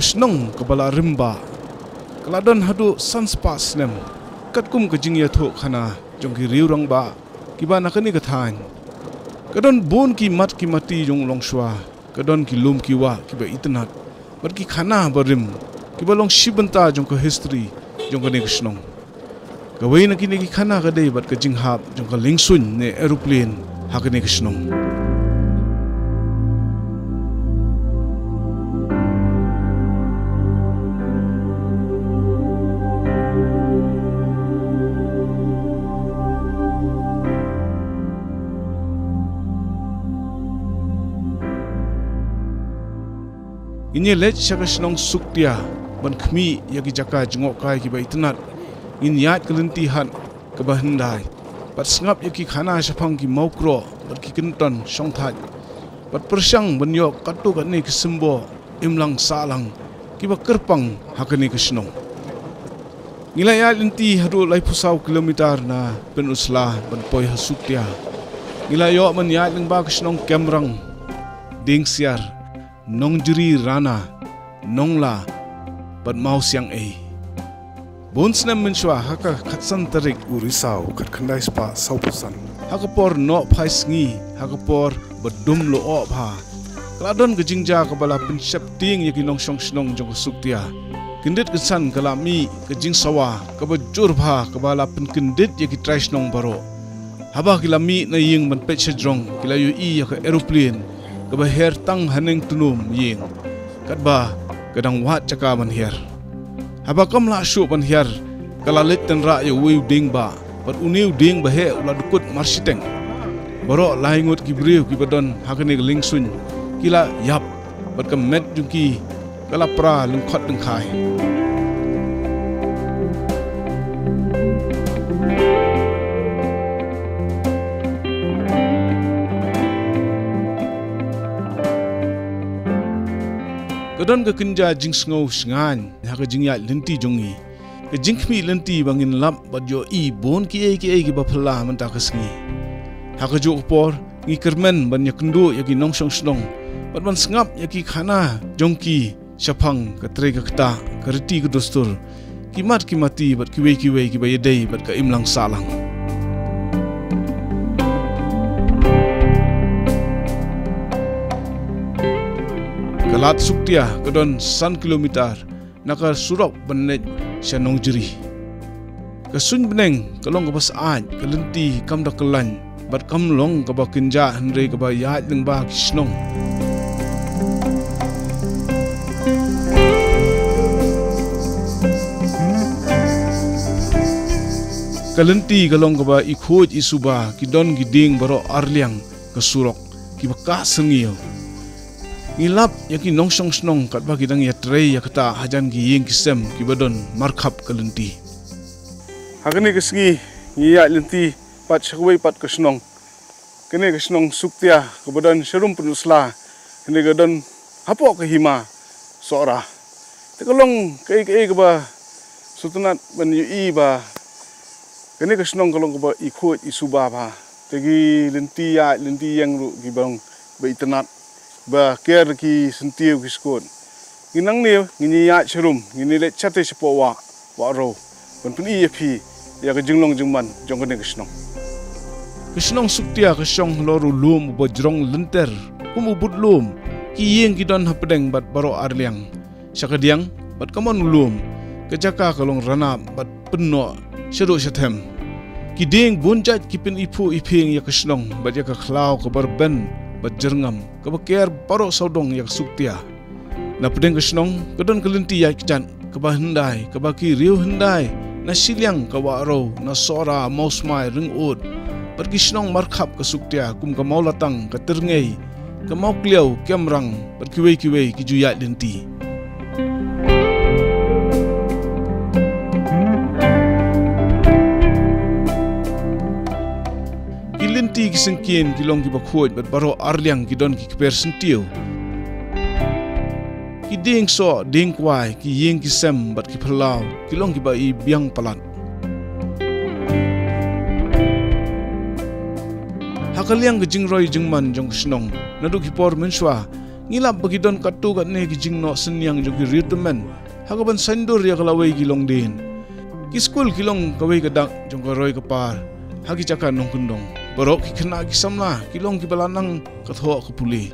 kesnong kebala rimba keladon hadu sunspas nem katkum kejing ya thok khana jongki riu rang ba kiba nakani kathan kadon bon ki mati jong longshwa kadon ki lum ki wa kiba itnat bar ki khana barim kiba long shibanta jong ko history jong ko ne kesnong kawai nakini ki khana ka dei bat kejing hap jong ka lingsun ne aeroplane hakane kesnong ini lech syakasnong suktia ban khmi yagi jaka jngok kai ki ba itnat in yat kelintihan kebahendai pat sngap yaki khana shapang ki maukro bat ki kinton songthat pat persyang banyo katu kan ni kesembo imlang salang ki ba kerpang hakani kesnong ngilaya linti hadu lai pusau kilometer na ben usla ban poi hasuktia ngilayo man yat ling ba kesnong kemrang ding siar nong juri rana nongla bat mau siang bons nam menshwa haka khatsan tarik urisau khat khandai spa saupusan haka por no phais ngi haka por badum lo op ha kladon gejingja kabala pinshap ting yaki nong shong shnong jong suktia kindit kesan kalami kejing sawa kabajur bha kabala pin kindit yaki trash nong baro haba kilami na ying man pech jrong kilayu yaka aeroplane kaba her tang haneng tunum ying katba kadang wat caka man her haba kam la shu ban her kala lit ten ra yu wi ding ba pat uniu ding ba he ula dukut marsiteng baro laingut ki briu ki badon hakane lingsun kila yap bat kam met juki kala pra lung khot ding khai kadon ke kenja jing sngow sngan haka jingya lenti jongi ke jingkhmi lenti bangin lap badjo bon ki ba phla man ta kasngi haka jo por ngi kermen ban yakndo yaki nong shong snong bat ban sngap yaki khana jongki shapang ka tre ka kta karti ka dostur kimat kimati bat kiwe ki ba yedei bat ka imlang salang kalat suktia kadon 1 kilometer nakar surok benet syanong jeri kasun beneng kalong kabas aj kalenti kam da kelan bat kam long kaba kinja hendre kaba yat leng ba kisnong kalenti kalong kaba ikhoj isuba kidon giding baro arliang kasurok kibaka sengiyo ngilap yaki nongsong snong kat bagi dang yatre yakata hajan gi yeng kisem kibadon markhap kalenti hagani kesngi ngiya lenti pat shkwei pat kesnong kene kesnong suktia kibadon serum penusla kene gadon hapo ke hima sora tekolong kai ba sutunat ban yu ba kene kesnong kalong ba ikut isuba ba tegi lenti ya lenti yang ru gibang ba itnat ba ker ki sentiu ki skon ginang ne ngini ya cherum ngini le chate sepo wa ro kon pun i phi ya ka jinglong jingman jong ne kisnong suktia ka shong loru lum bo jrong lenter ubut lum ki yeng ki don hapdeng bat baro arliang sakadiang bat kamon lum kejaka kalong rana bat penno sedo sethem ki ding bunjat ki pin ipu iping ya kisnong bat ya ka khlau ka barben bat jerngam kaba ker baro saudong yak suktia na pedeng kesnong kadon kelenti yak jan kaba hendai kaba ki riu hendai na siliang kawa ro na sora mausmai ring ud pergi snong markhap ke suktia kum ka maulatang ka terngei ka mau kliau kemrang perkiwei ki juyat lenti lenti kisengkien kilong ki bakhoj bat baro arliang ki don ki per sentiu ki ding so ding kwai ki yeng ki sem bat ki phalau kilong ki ba i biang palat hakaliang ki jingroi jingman jong snong nadu ki por menswa ngilap bagi don katu kat ne ki jingno senyang jo ki ritamen hakaban sandur ya kalawai ki long din ki school ki long kawai kadak jong ka roi kapar hagi caka nong kundong barok ki kena ki samla ki long ki balanang katho ka puli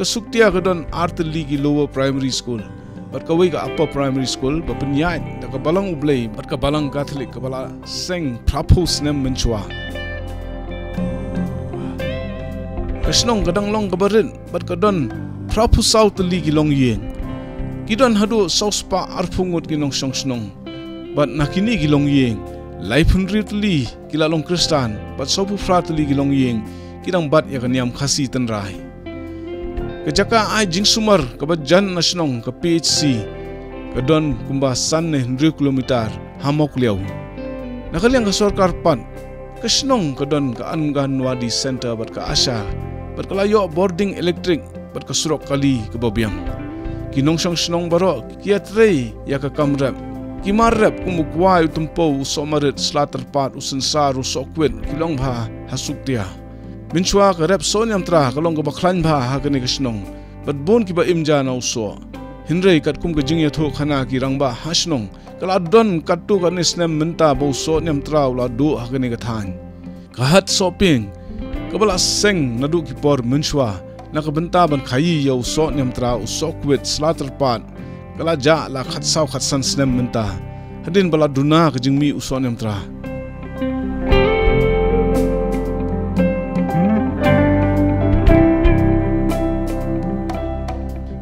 ka suktia ka don artli ki lower primary school bat kawai ka upper primary school ba penyai da ka balang ublei bat ka balang catholic ka bala seng prapus nem menchua Kasnong kadang long kabarin bat kadon prapu south li gilong yeng kidon hadu sauspa arpungut ginong song snong bat nakini gilong yeng laipun ritli gilalong kristan bat sopu fratli gilong yeng kidang bat ya kaniam khasi tenrai kejaka ai jing sumar kabat jan nasnong ka PHC kadon kumba san ne 100 kilometer hamok liau nakaliang ka sarkar pan kasnong kadon ka angan wadi center bat ka asha bat kalayo boarding electric bat ka surok kali ke babiang kinong sang snong baro kiatrei ya ka kamrap kimarap kumukwai utumpo somarit slater pat usensaru sokwet kilong bha hasuktia minchwa ka rep sonyam tra kalong ka baklan bha ha kani kasnong bat bon ki ba imja na uso hinrei kat kum ka jingya tho khana ki rangba hasnong kala don katu ka ni snem menta bo so nyam tra ula do ha kani ka than ka hat shopping kabala seng nadu ki por minchwa nakabenta ban khayi yo so nyam tra uso kwet slater pat kala ja la khat saw khat san snem menta hadin bala duna ka jingmi uso nyam tra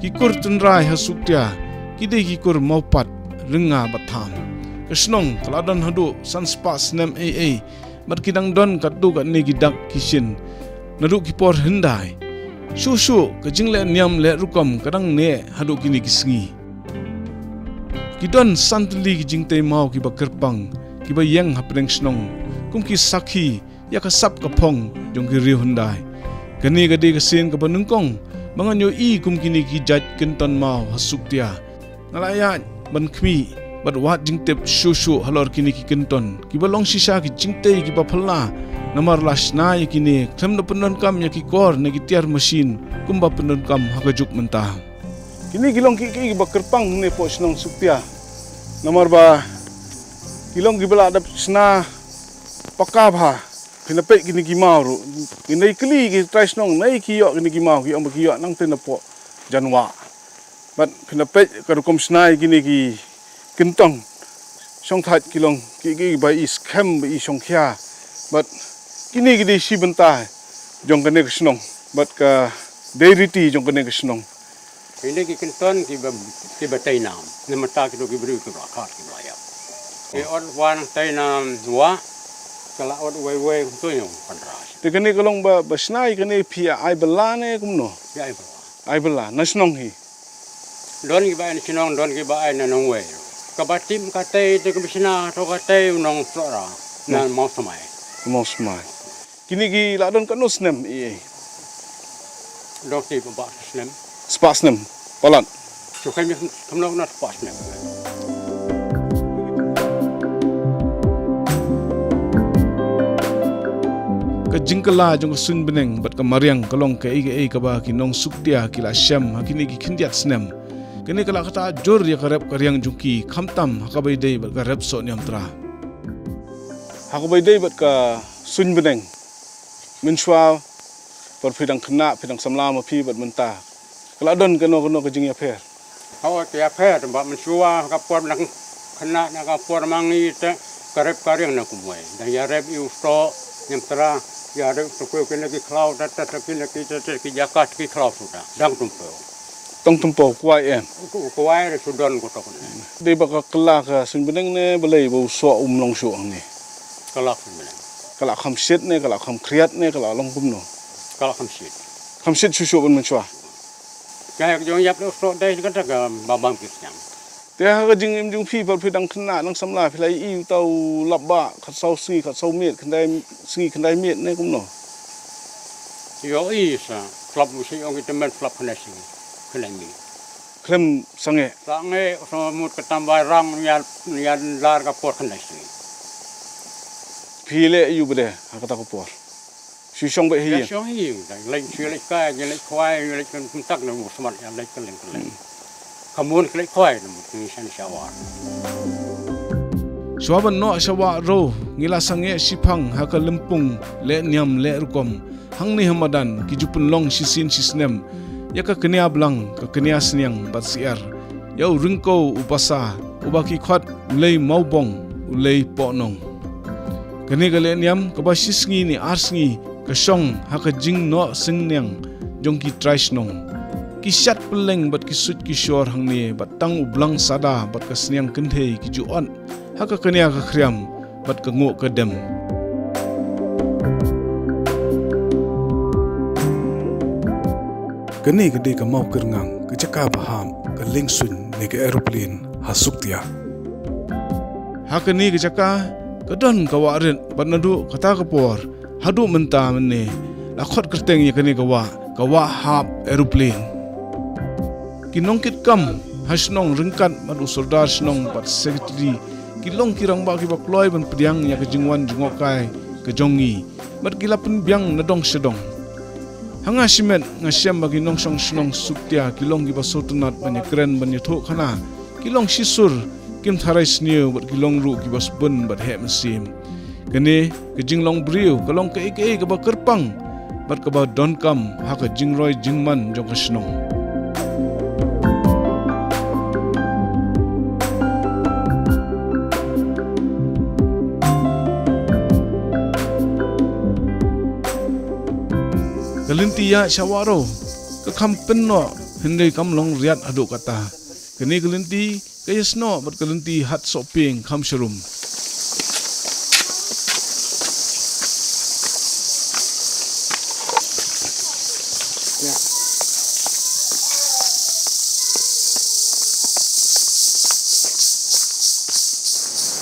kikur tunrai hasuktia kide kikur maupat ringa batham kasnong kaladon hadu sanspa snem aa bat kidang don katu kat ne gidak kishin nadu kipor hindai shushu kajingle niam le rukom kadang ne hadu kini kisngi kidon santli kijingte mau ki bakerpang ki ba yang hapeng snong kum ki sakhi ya ka sap ka phong jong ki ri hundai kani gade ka sin ka banungkong manganyo i kum kini ki jaj kenton mau hasuktia ngalaya ban khmi bat wat jingtep shushu halor kini ki kenton ki balong sisa ki jingte ki ba phalna namar lasna ya kini khlem na penon kam ya ki kor ne ki tiar machine kumba penon kam hakajuk menta kini gilong ki ba kerpang ne po snong suktia namar ba gilong gibala adap sna pakabha pinape kini ki mauru kini kli ki trais nong nai ki yo kini ki mau ki om ki yo nang tenapo janwa bat pinape karukom snai kini ki kentong song that kilong ki ba is kham ba i song khia bat kini ki si benta jong kene ksnong bat ka deiriti jong kene ksnong ini ki kenton ki ba tainam namata ki do ki bru ki ba khat ki ba ya ki on wan tainam wa kala od wei tu yo pandra te kene kalong ba basnai kene phia ai balane kumno ya ai bala nasnong hi don ki ba ni sinong don ki ba ai na nong wei ka ba tim ka te te ki bisna to ka te nong flora na mo smai kini ki la don kanus nem i dok ti ba snem spasnem palan so kami kamno na spasnem ka jingkala jong sun beneng bat ka mariang kalong ka ei ka ba ki nong suktia kila syam hakini ki khindiat snem kini kala kata jor ya karep karyang jungki khamtam hakabai dei bat ka rep so nyam tra hakabai dei bat ka sun beneng minchwa por phidang khna phidang samla ma phi bat menta kala don kano ka jingya pher hawa ya pher ba minchwa ka por nang khna na ka por mangi te karep karyang na kumai dan ya rep yu sto nyam tra ya rep to ko kene ki cloud ta kene ki jakat ki cloud sudah dang tumpo kwai en ko wai re sudan ko to dei ba ka kala ka sun beneng ne belai bo so long so ni kala beneng kala kham set ne kala kham kriat ne kala long kum no kala kham sit shushu ban minchwa kaya jong yap lo so dai ka ta babang kisang te ha ga jing im jung phi par phidang khna nang samla philai i tau labba khat sau singi khat sau miet khandai singi khandai miet ne kum no yo i sa club mu si ong itemen club khnasi khlai mi klem sange so mut ka tambah rang ya lar ka por khnasi phile yu bede ha kata ko por suy song bệ Ya hiền song hiu, lấy chưa lấy cái, lấy khoai, lấy con tắc nó một smart, lấy cái lên. Kamun lấy khoai nó một cái sản sawar. Suaban no sawa ro ngila sange sipang haka lempung le niam le rukom hangni hamadan kijupun long sisin sisnem yaka kenia blang ka kenia sniang batsiar yau ringko upasa ubaki khat ulei maubong ulei ponong kani gale niam ka basisngi ni arsngi ka song haka jing no singnyang jongki traisnong kisat peleng bat kisut kishor hangni batang ublang sada bat kasniang kenthei kijuan haka kania ka khriam bat ka ngo ka dem kani gede ka mau kerngang ka chaka baham ka lingsun ne ka aeroplane hasuktia haka ni ka chaka ka don ka warin bat nadu kata ka por hadu menta mene lakhot kerteng ya kani ka wa hap aeroplane kinongkit kam hasnong ringkat madu sordar snong bat secretary kilong kirang ba ki bakloi ban priang ya kejingwan jingokai kejongi mat kila pen biang nadong sedong hanga simet ngasiam bagi nongsong snong suktia kilong ki basotunat banya kren banya tho khana kilong sisur kim tharai sniu bat kilong ru ki basbun bat he mesim kene kejinglong briu kalong ke ke ba kerpang bat ka ba donkam ha ka jingroi jingman jong snong Kelintia syawaro ke kampen no hindai kamlong riat adu kata kini kelinti kayasno ber kelinti hat shopping kam showroom ya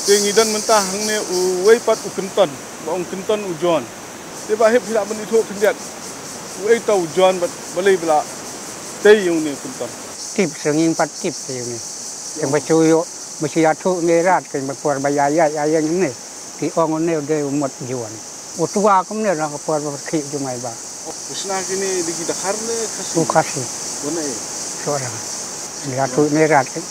tingidan mentah hangne uwei pat ukenton baong kenton ujon tiba hip hilak benitho kendiat Uai tau John balai bela tei yung ni kunton. Tip senging pat tip yung ni. Yang bacuyo masyatu merat kan bapor bayaya ayang ni. Ti ong ne de umot juan. Utua kum ne na bapor berki jumai ba. Usna kini digi dakhar ne kasi. Ukasi. Bona e. Sora. Masyatu merat kan.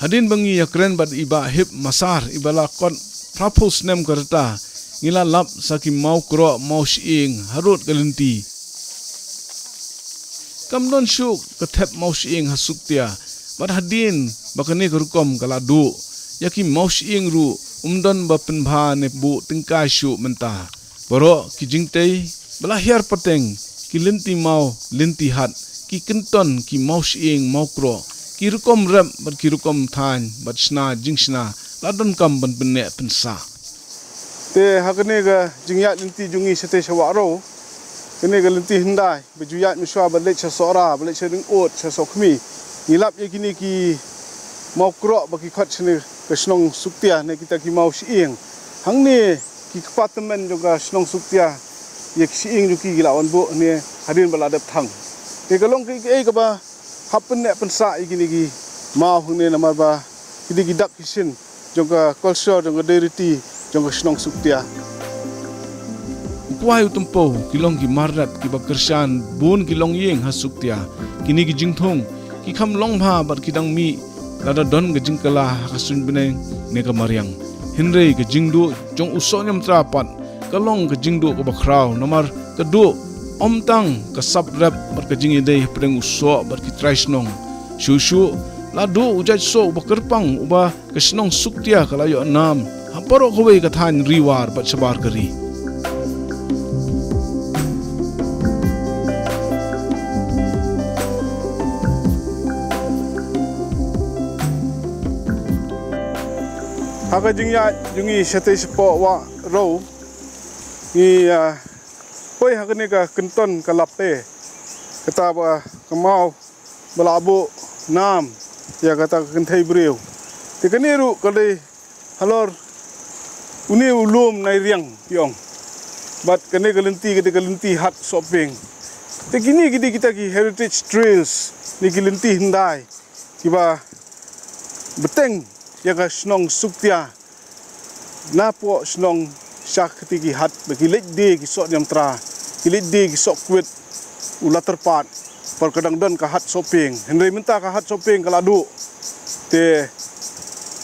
Hadin bangi yakren bad iba hip masar ibala kon propose nem kerta ngila lap saki mau kro mau shing harut kelinti kamdon syuk ketep mau shing hasuktia bad hadin bakani kerukom kaladu yaki mau shing ru umdon bapen bha ne bu tingkai syuk menta boro kijing tei belahiar peteng kilinti mau linti hat ki kenton ki mau shing mau kro ki rukom rem bad ki rukom than bad sna jingsna ladon kam ban penne pensa te hakne ga jingya linti jungi sete shawaro kene ga linti hindai bejuya miswa balai cha sora balai cha ring ot cha sokmi ngilap ye kini ki mau kro bagi khat sene kesnong suktia ne kita ki mau siing hangne ki department juga snong suktia ye siing juki gilawan bu ne hadin baladap thang te galong ki ga ba happen ne pensa ikini ki mau hangne namar ba kidi gidak kisin juga culture juga deriti jong snong suktia kuai utumpo kilong ki marat ki bakersan bun kilong yeng hasuktia kini ki jingthong ki kham long bha bar kidang mi lada don ge jingkala hasun beneng ne ka mariang hinrei ge jingdu jong usonyam trapat kalong ge jingdu ko bakrau nomar kedu omtang ka sabrap bar ke jingi dei preng uso bar ki traisnong shushu ladu ujaj so bakerpang uba ke snong suktia kalayo nam Haporo kowe kathan riwar bat sabar kari. Haka jingya jungi sate sepo wa row ni poi haka ni ka kenton ka lape kata ba kemau belabu nam ya kata kentai beriu. Tikani ru kali halor uni ulum nai riang piong bat kene kalenti hat shopping te kini kita ki heritage trails ni kalenti hindai kiba beteng ya ka snong suktia napo snong syak tiki hat bagi de ki sok nyam tra ki de ki sok kwet ula terpat par kadang don ka hat shopping henry minta ka hat shopping kaladu te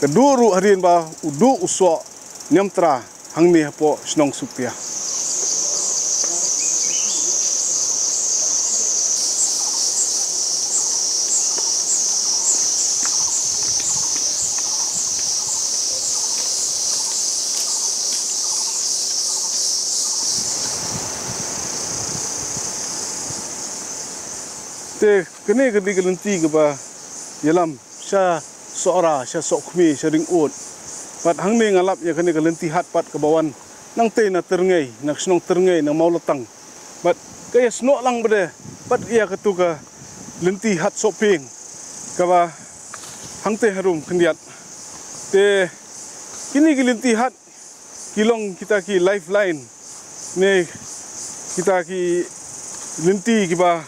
keduru harin ba udu usok nyam tra hangni hapo snong supia te kene kedi kelenti ke ba yalam sya soara sya sokmi sya ring ut pat hangni ngalap ya kene kelenti hat pat ke bawan nang te na terngai nak snong terngai na mau letang pat kaya snok lang bede pat ia ketuka lenti hat shopping ke ba hangte harum kendiat te kini kelenti hat kilong kita ki lifeline ne kita ki lenti ki ba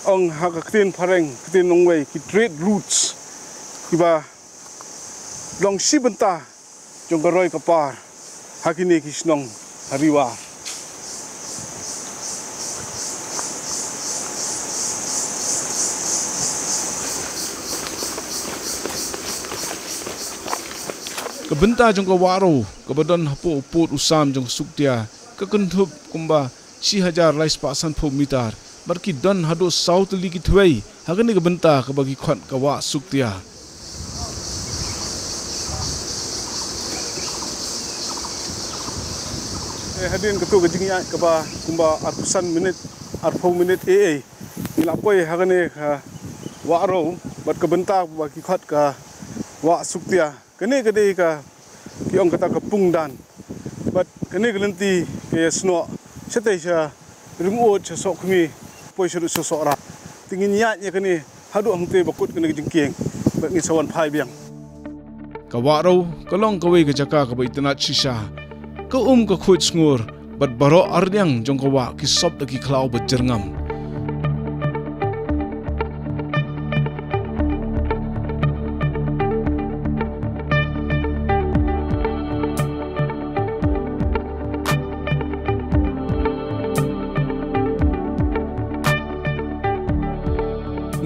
ong hakatin pareng kitin nongway ki trade routes kiba long sibenta jong garoy kapar hakini kisnong hariwa kebenta jong kawaro kabadon hapo uput usam jong suktia kekentup kumba 1000 rais pasan po mitar barki don hado south ligi tway hagani kebenta kabagi khon kawa suktia hadin ketu gajingnya kaba kumba atusan minit 40 minit ilapoi hagani waro bat kebenta bagi khot ka wa suktia kene gede ka kiong kata kepung dan bat kene gelenti ke sno setei sha ringot sok mi poi suruh sosok tingin niatnya kini hadu hangte bakut kena jengking bagi sawan pai biang kawaro kalong kawe ke jaka ka baitna shisha ka ka khut sngur bat baro ardyang jong kawa ki sob ki klau berjerngam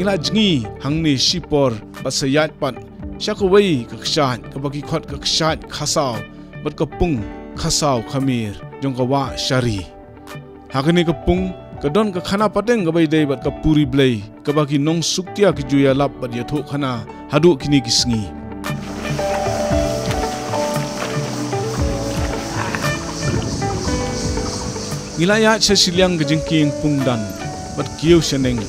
ngilajngi hangni sipor basayat pat syakawai kakshan kabagi khot kakshan khasau bat kapung khasau khamir jongkawa syari hakani kapung kadon ka khana pateng gabai dei bat kapuri blai kabagi nong suktia ki juya lap bat yatho khana hadu kini kisngi ngilaya sesilyang gejengking pungdan bat kieu seneng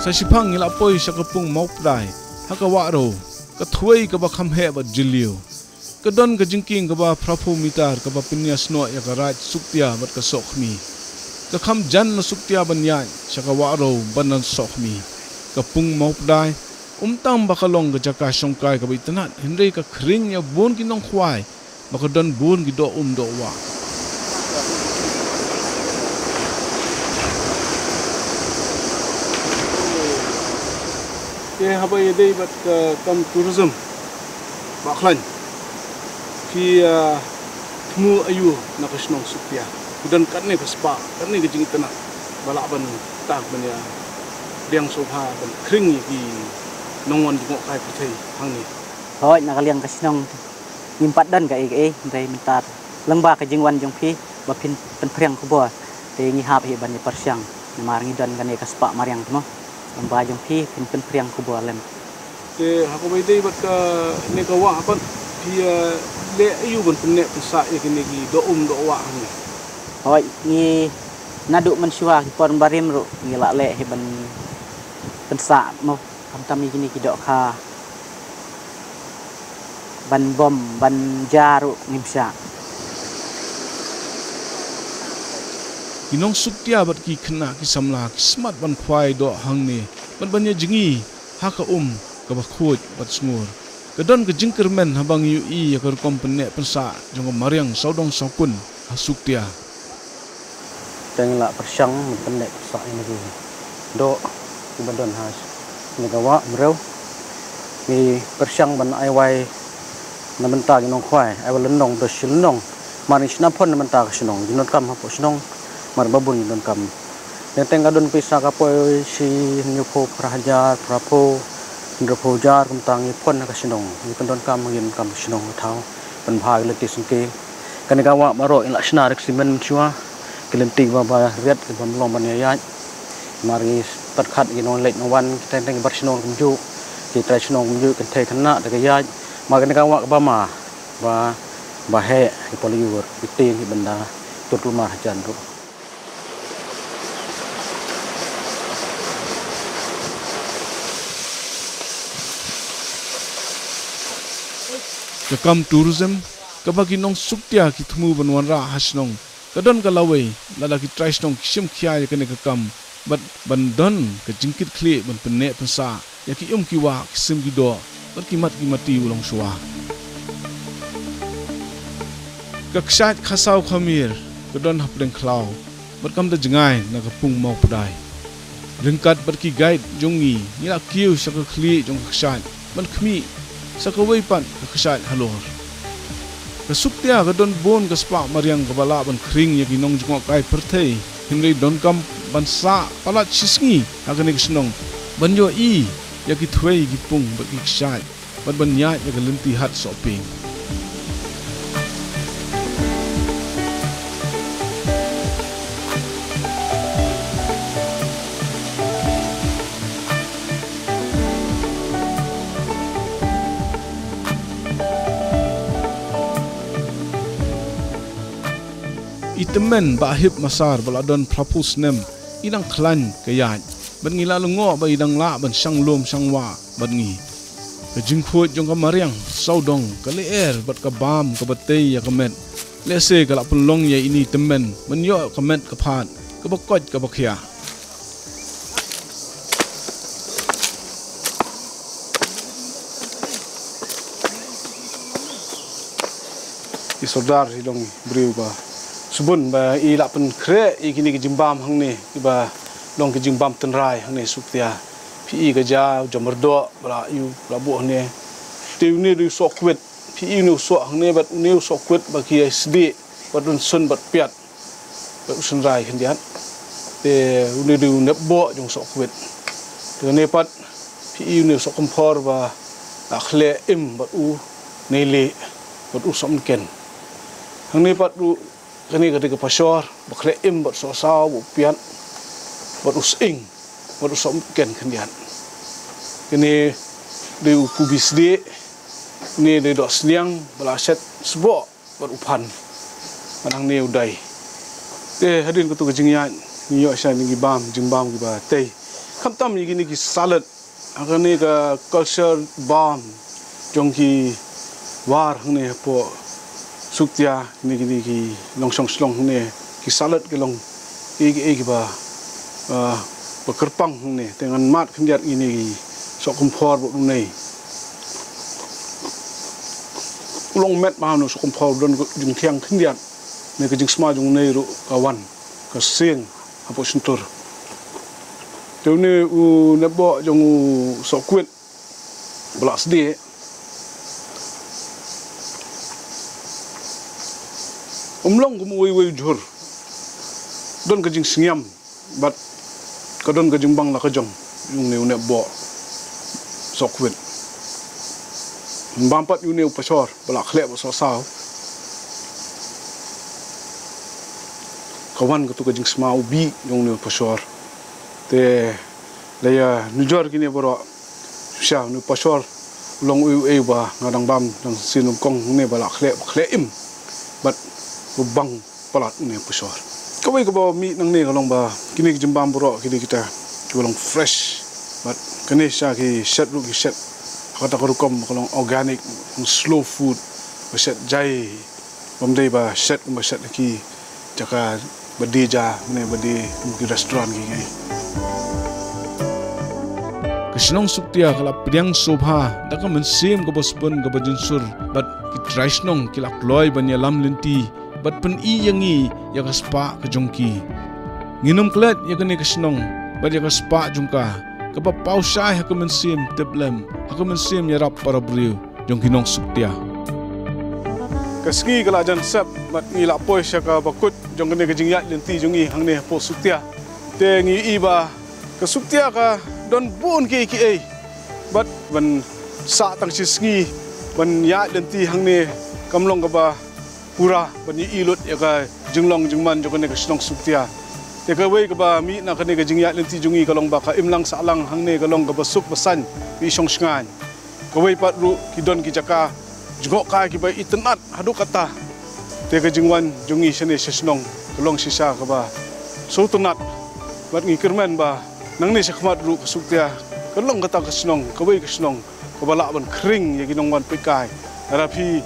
sa sipang ilapoi sa kapung maupdai hakawaro kathuai ka ba khamhe ba jilio kadon ka jingking ka ba prapu mitar ka ba pinyas no ya ka raj suktia bat ka sokhmi ka kham jan na suktia banyan sa kawaro banan sokhmi kapung maupdai umtam ba kalong ka jaka songkai ka ba itanat henry ka khring ya bon kinong khwai ba ka don bon gi do do wa ke haba yedei bat kam tourism baklan ki mu ayu na kasnong supia kudan katne ka spa katne ke jingitana balaban tak banya diang sofa ban kring ki nongwan dingok kai puthai hangni hoi na kaliang kasnong nimpat dan ka ndai mentar lembah ke jingwan jong pi bapin penpriang kubo te ngihap he ban persiang marangi dan kan ka spa mariang tmo lembah jong pi penpriang kubo lem te hako bai dei bat ka ne ka wa ban pi le ayu ban penne pesa ya kini gi do wa ni hoi ni nadu mensyua ki pon barim ru ngila le he ban pensa mo kam gini ki do kha ban bom ban jaru ngimsya inong suktia bat ki khna ki samla ki smart ban khwai do hang ni ban ye jingi ha ka ka ba khoj bat sngur ka don ka jingker men habang yu ya ka kompene pensa jong mariang saudong sakun ha suktia tengla persiang pendek sak ini do ibadon has negawa mreu ni persiang ban ai wai na menta gi nong khwai ai wal nong do shilnong mari sna phon na menta ka shnong jinot kam ha po shnong mar babun don kam ne tengga don pisa ka po si nyupo prahajar prapo ndropo jar kum tangi phon na ka shnong ni don kam ngin kam shnong thau ban bhai le ti singke kan gawa maro in la sna rek simen chua kelenting baba riat ke bam long ban ya mari pat khat gi non lek no wan kita teng bar shnong kum ju ki tra shnong kum ju kan the khana de ya ma kan gawa ba ma ba he ki poliur ki tin ki benda tut rumah jan ru Kam tourism kabagi nong suktia ki thumu banwan ra hasnong kadon kalawe lala ki trais nong sim khia ya kene kam bat bandon ke jingkit khle ban penne pensa ya ki ki wa sim ki do bat ki mati ulong suwa kaksat khasau khamir kadon hapleng khlau bat kam da jingai na ka pung mau pdai ringkat bat ki guide jongi nila kiu sa ka khli jong kaksat ban khmi sa ka wei pan kaksat halor kasuktia kadon bon kaspa mariang kabala ban khring ya ginong jong kai perthei himrei don kam bansa pala chisngi agane kisnong banyo I ya ki thwei gi pung ba ki ksai ban nya ya galinti hat shopping itemen bahib masar baladon prapus nem idang klan kayat ban ngila lungo ba idang la ban sang lom sangwa ban ngi ka jingkhot jong ka mariang saudong ka leer bat ka bam ka batei ya kamet lese ka la punlong ya ini temen ban yo kamet ka phat ka bakot ka bakhya isodar hidong briu ba subun ba I la pen kre I kini ke jimbam hang ni ba long ke jimbam tenrai hang ni suktia pi ga ja jomerdo bla yu la bo ne ti ni du so kwet pi nu so hang ni bat new so kwet ba ki sd bat dun sun bat piat ba sun rai hin diat te ni du ne bo jong so kwet te ne pat pi nu so kompor ba akhle im bat u ne le bat u som ken hang ni pat du kani ketika pasor bakle im bat so saw bu pian bat using bat usom ken kendian kini de kubis de ni de do sliang balaset sbo bat upan manang ne udai te hadin kutu kejingyan ni yo sha ni bam jingbam gi ba te khamtam ni gi salad agani ka culture bam jongki war hne po suktia ni ki longsong slong ne ki salad ki long ki ba kerpang ne dengan mat khniat ini sok kompor bu nei ulong met ma no sok kompor don jung thiang khniat ne ke jing sma jung nei ru kawan ka sing apo suntur tu ne u ne bo jung sok kwet blas de umlong kum wei jur don ka jing singyam bat ka don ka jing bang la ka jong yung ne bo sokwet mbampat yu ne pasor bala khle bo so saw kawan ketu kajing sma ubi jong ne pasor te laya nujor kini boro sya nu pasor long u ba ngadang bam dang sinum kong ne bala khle im bat bang palat ne pasor kawai ka ba mi nang ne kalong ba kini jimbam boro kini kita kalong fresh bat kini sya ki set ru ki set kata karukom kalong organic slow food set jai bamdei ba set ki jaka berdeja ne berde di restoran gini. Kesenong suktia kalau priang sobha, dah kan mensim ke bospun ke bajunsur, bat kitraisnong kilak loy banyak lam lenti, bat pen i yangi ya kaspa ke jongki. Nginum kelat ya kene kesenong, bat ya kaspa jongka, kapa pausai hak mensim teblem, hak mensim ya rap para beriu jongki nong suktia. Keski kalau jan sep mat ngi la poi sya ka bakut jong kene kejing ya lenti jongi hang ne po suktia te ngi iba ke suktia ka don bun ki ai bat ban sa tang sisngi ban ya lenti hang ne kamlong ka ba pura ban i lut ya ka jinglong jingman jong kene kesnong suktia te ka wei ka ba mi na kene kejing ya lenti jongi kalong ba ka imlang sa lang hang ne kalong ka ba suk basan bi song sngan ka wei pat ru ki don ki jaka jengok kai ki bai itenat hadu kata te ka jingwan jungi sene sesnong kolong sisa ka ba so tenat bat ngi kermen ba nang ne sakmat ru kasuktia kolong kata kesnong ka bai kesnong ka bala ban kring ya ginong wan pekai arapi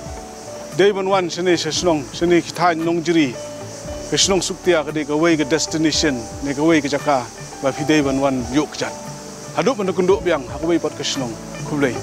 dei ban wan sene sesnong sene kithan nong jiri kesnong suktia ka de ka bai ka destination ne ka bai ka jaka ba fi dei ban wan yok jat hadu ban kunduk biang ha ka bai pat kesnong kublai